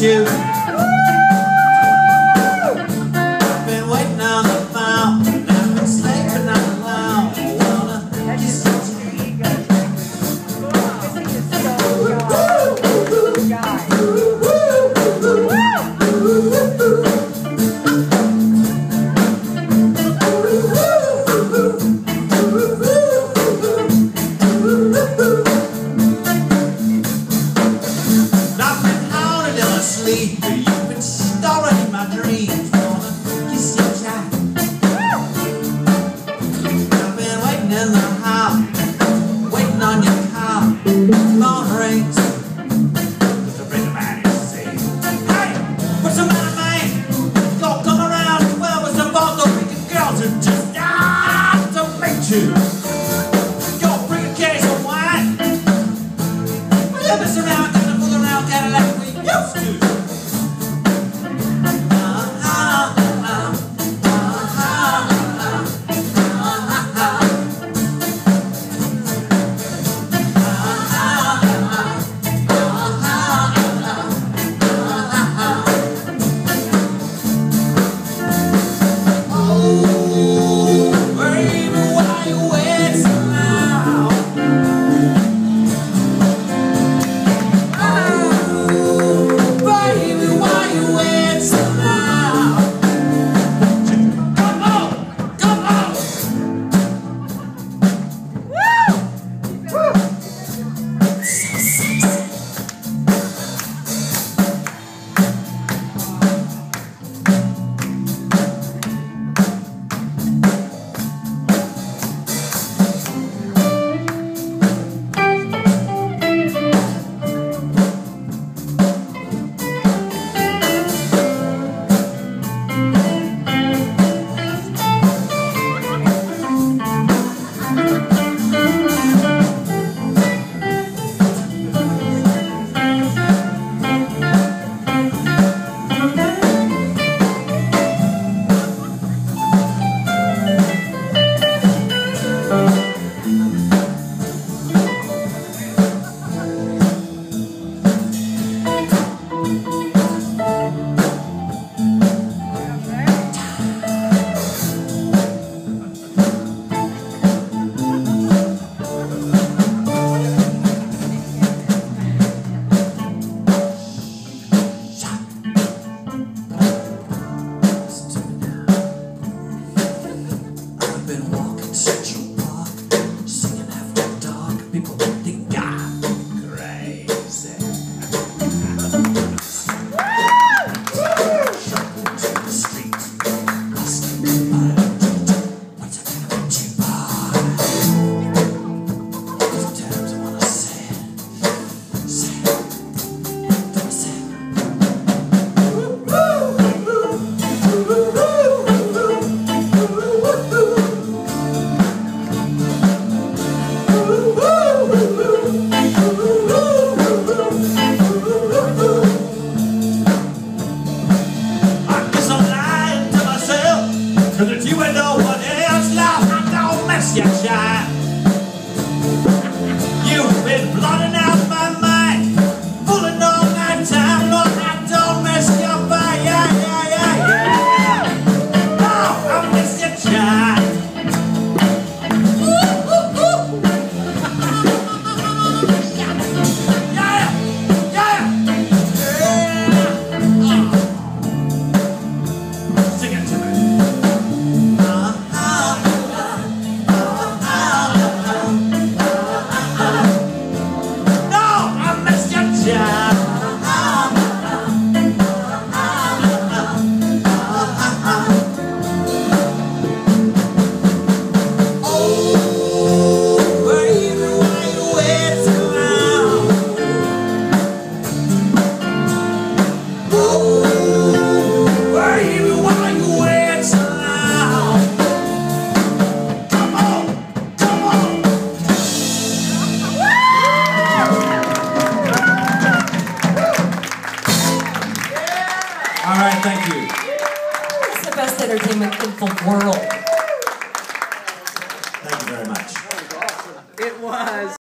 you. I've been waiting on the phone, and I've been sleeping all alone. I wanna kiss you. You've been storing my dreams. Wanna kiss your child. I've been waiting in the hall, waiting on your call. Phone rings. Just a bring a man in to see. Hey, what's the matter, man? Don't come around 12 with some balls of freaking girls who just to meet you. Go bring a case of wine. Let me surround, kind of fool around, kind of like we used to. Cause if you ain't no one else, love, I don't miss your child. You've been blotting out my mind, fooling all my time. Lord, I don't miss your fire, yeah. No, I miss your child. Sing it to me. All right, thank you. It's the best entertainment in the world. Thank you very much. It was.